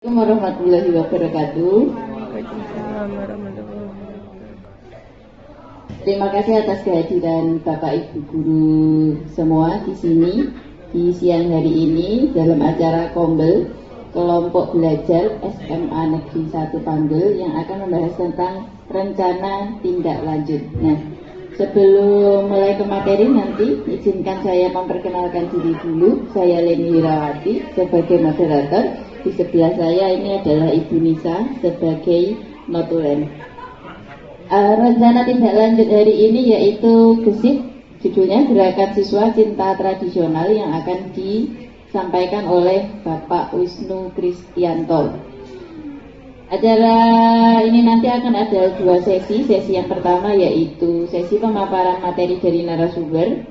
Assalamualaikum warahmatullahi wabarakatuh. Terima kasih atas kehadiran Bapak Ibu guru semua di sini di siang hari ini dalam acara Kombel kelompok belajar SMA Negeri 1 Panggul yang akan membahas tentang rencana tindak lanjut. Nah, sebelum mulai ke materi nanti izinkan saya memperkenalkan diri dulu. Saya Leni Wirawati sebagai moderator. Di sebelah saya ini adalah Ibu Nisa sebagai notulen. Rencana tindak lanjut hari ini yaitu GESIT, judulnya Gerakan Siswa Cinta Tradisional, yang akan disampaikan oleh Bapak Wisnu Kristianto. Acara ini nanti akan ada dua sesi. Sesi yang pertama yaitu sesi pemaparan materi dari narasumber,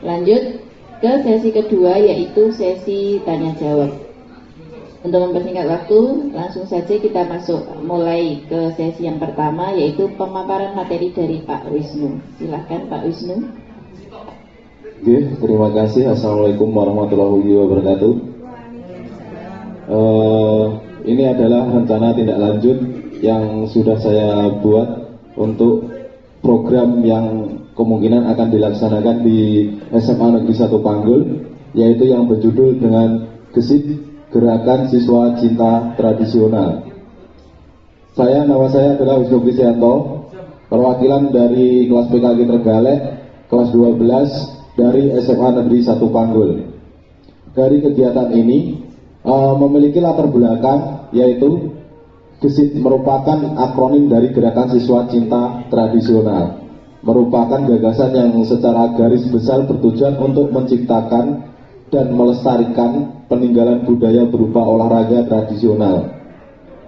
lanjut ke sesi kedua yaitu sesi tanya jawab. Untuk mempersingkat waktu, langsung saja kita mulai ke sesi yang pertama yaitu pemaparan materi dari Pak Wisnu. Silahkan Pak Wisnu. Oke, terima kasih. Assalamualaikum warahmatullahi wabarakatuh. Ini adalah rencana tindak lanjut yang sudah saya buat untuk program yang kemungkinan akan dilaksanakan di SMA Negeri 1 Panggul, yaitu yang berjudul dengan GESIT, Gerakan Siswa Cinta Tradisional. Nama saya adalah Wisnu Kristianto, perwakilan dari kelas PKG Trenggalek, kelas 12 dari SMA Negeri 1 Panggul. Dari kegiatan ini memiliki latar belakang yaitu GESIT merupakan akronim dari Gerakan Siswa Cinta Tradisional, merupakan gagasan yang secara garis besar bertujuan untuk menciptakan dan melestarikan peninggalan budaya berupa olahraga tradisional.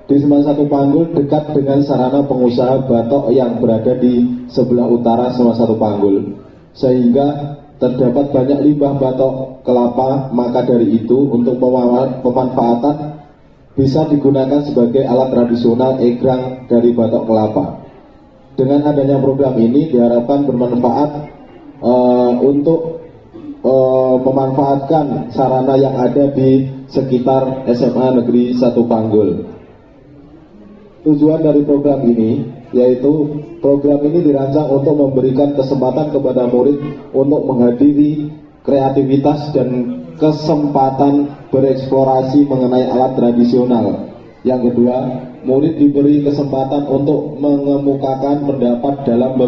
Di SMA 1 Panggul dekat dengan sarana pengusaha batok yang berada di sebelah utara SMA 1 Panggul, sehingga terdapat banyak limbah batok kelapa. Maka dari itu untuk pemanfaatan bisa digunakan sebagai alat tradisional egrang dari batok kelapa. Dengan adanya program ini diharapkan bermanfaat untuk memanfaatkan sarana yang ada di sekitar SMA Negeri 1 Panggul. Tujuan dari program ini yaitu program ini dirancang untuk memberikan kesempatan kepada murid untuk menghadiri kreativitas dan kesempatan bereksplorasi mengenai alat tradisional. Yang kedua, murid diberi kesempatan untuk mengemukakan pendapat dalam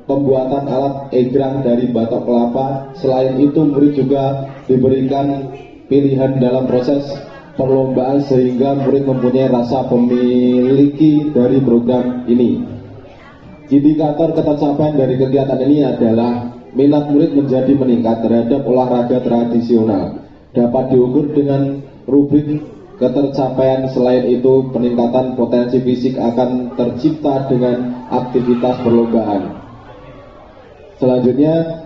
pembuatan alat egrang dari batok kelapa. Selain itu, murid juga diberikan pilihan dalam proses perlombaan sehingga murid mempunyai rasa pemiliki dari program ini. Indikator ketercapaian dari kegiatan ini adalah minat murid menjadi meningkat terhadap olahraga tradisional. Dapat diukur dengan rubrik ketercapaian. Selain itu, peningkatan potensi fisik akan tercipta dengan aktivitas perlombaan. Selanjutnya,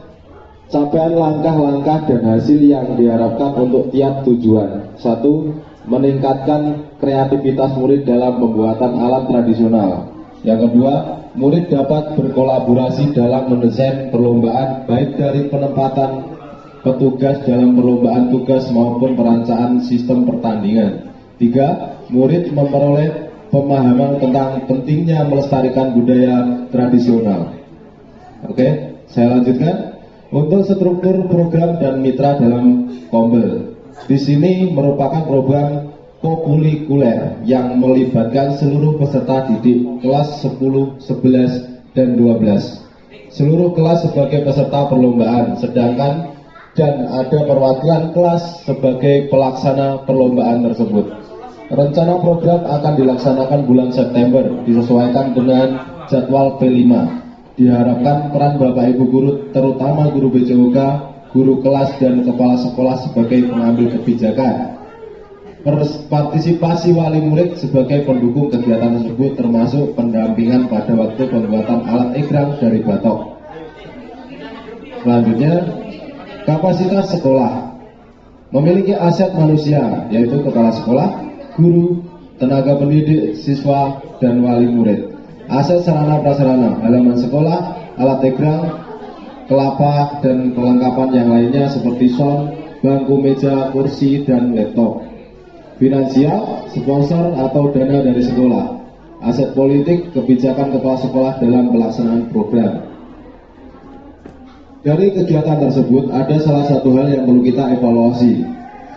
capaian langkah-langkah dan hasil yang diharapkan untuk tiap tujuan. 1. Meningkatkan kreativitas murid dalam pembuatan alat tradisional. Yang kedua, murid dapat berkolaborasi dalam mendesain perlombaan, baik dari penempatan petugas dalam perlombaan tugas maupun perancangan sistem pertandingan. 3. Murid memperoleh pemahaman tentang pentingnya melestarikan budaya tradisional. Oke. Saya lanjutkan untuk struktur program dan mitra dalam Kombel. Di sini merupakan program kokurikuler yang melibatkan seluruh peserta didik kelas 10, 11, dan 12. Seluruh kelas sebagai peserta perlombaan, sedangkan dan ada perwakilan kelas sebagai pelaksana perlombaan tersebut. Rencana program akan dilaksanakan bulan September, disesuaikan dengan jadwal P5. Diharapkan peran Bapak Ibu guru, terutama guru BCOK, guru kelas dan kepala sekolah sebagai pengambil kebijakan. Partisipasi wali murid sebagai pendukung kegiatan tersebut, termasuk pendampingan pada waktu pembuatan alat egrang dari batok. Selanjutnya, kapasitas sekolah memiliki aset manusia, yaitu kepala sekolah, guru, tenaga pendidik, siswa, dan wali murid. Aset sarana prasarana, halaman sekolah, alat egrang, kelapa, dan perlengkapan yang lainnya seperti sound, bangku, meja, kursi, dan laptop. finansial, sponsor atau dana dari sekolah, aset politik, kebijakan kepala sekolah dalam pelaksanaan program. Dari kegiatan tersebut ada salah satu hal yang perlu kita evaluasi.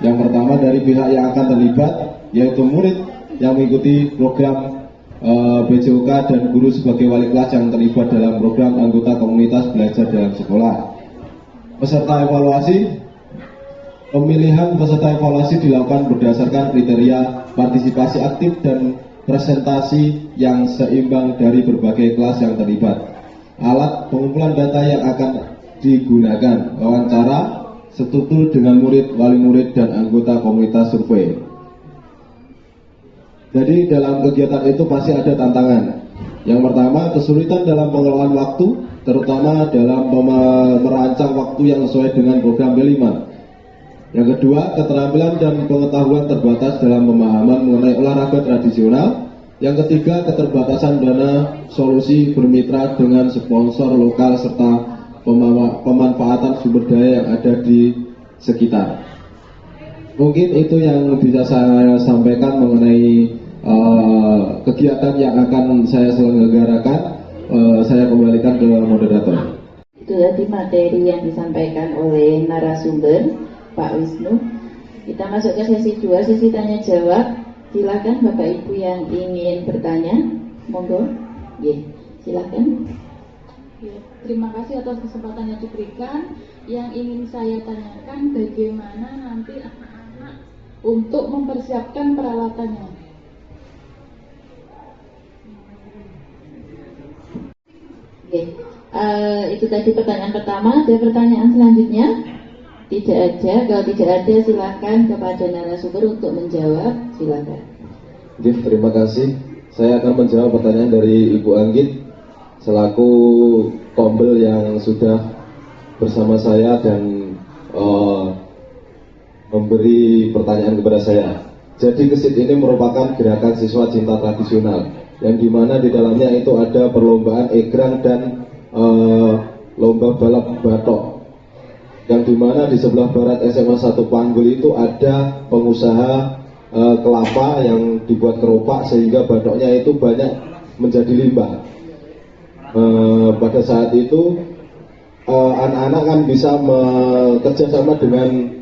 Yang pertama dari pihak yang akan terlibat, yaitu murid yang mengikuti program BJOK dan guru sebagai wali kelas yang terlibat dalam program anggota komunitas belajar dalam sekolah. Peserta evaluasi, pemilihan peserta evaluasi dilakukan berdasarkan kriteria partisipasi aktif dan presentasi yang seimbang dari berbagai kelas yang terlibat. Alat pengumpulan data yang akan digunakan, wawancara, setutur dengan murid, wali murid, dan anggota komunitas survei. Jadi dalam kegiatan itu pasti ada tantangan. Yang pertama, kesulitan dalam pengelolaan waktu, terutama dalam merancang waktu yang sesuai dengan program B5. Yang kedua, keterampilan dan pengetahuan terbatas dalam pemahaman mengenai olahraga tradisional. Yang ketiga, keterbatasan dana solusi bermitra dengan sponsor lokal serta pemanfaatan sumber daya yang ada di sekitar. Mungkin itu yang bisa saya sampaikan mengenai kegiatan yang akan saya selenggarakan. Saya kembalikan ke moderator. Itu tadi materi yang disampaikan oleh narasumber Pak Wisnu. Kita masuk ke sesi 2, sesi tanya jawab. Silakan Bapak Ibu yang ingin bertanya, monggo. Silakan. Terima kasih atas kesempatan yang diberikan. Yang ingin saya tanyakan, bagaimana nanti anak-anak untuk mempersiapkan peralatannya? Itu tadi pertanyaan pertama. Ada pertanyaan selanjutnya? Tidak ada. Kalau tidak ada, silakan kepada narasumber untuk menjawab. Silakan. Terima kasih. Saya akan menjawab pertanyaan dari Ibu Anggit selaku kombel yang sudah bersama saya dan memberi pertanyaan kepada saya. Jadi kesit ini merupakan gerakan siswa cinta tradisional yang dimana di dalamnya itu ada perlombaan egrang dan lomba balap batok, yang dimana di sebelah barat SMA 1 Panggul itu ada pengusaha kelapa yang dibuat keropak sehingga batoknya itu banyak menjadi limbah. Pada saat itu anak-anak kan bisa bekerja sama dengan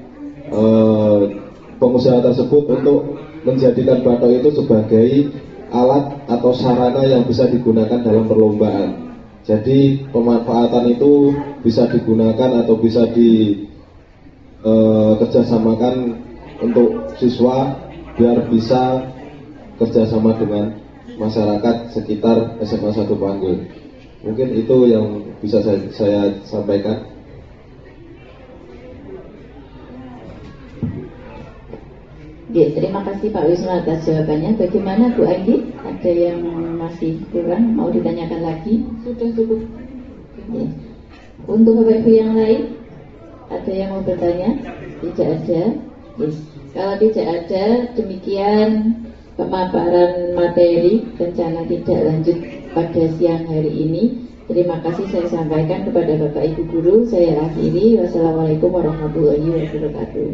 pengusaha tersebut untuk menjadikan batok itu sebagai alat atau sarana yang bisa digunakan dalam perlombaan. Jadi pemanfaatan itu bisa digunakan atau bisa dikerjasamakan untuk siswa biar bisa kerjasama dengan masyarakat sekitar SMA 1 Panggul. Mungkin itu yang bisa saya sampaikan. Terima kasih Pak Wisnu atas jawabannya. Bagaimana Bu Andi? Ada yang masih kurang mau ditanyakan lagi? Sudah cukup. Untuk Bapak Ibu yang lain, ada yang mau bertanya? Tidak ada. Kalau tidak ada, demikian pemaparan materi rencana tidak lanjut pada siang hari ini. Terima kasih saya sampaikan kepada Bapak Ibu Guru. Saya akhiri. Wassalamualaikum warahmatullahi wabarakatuh.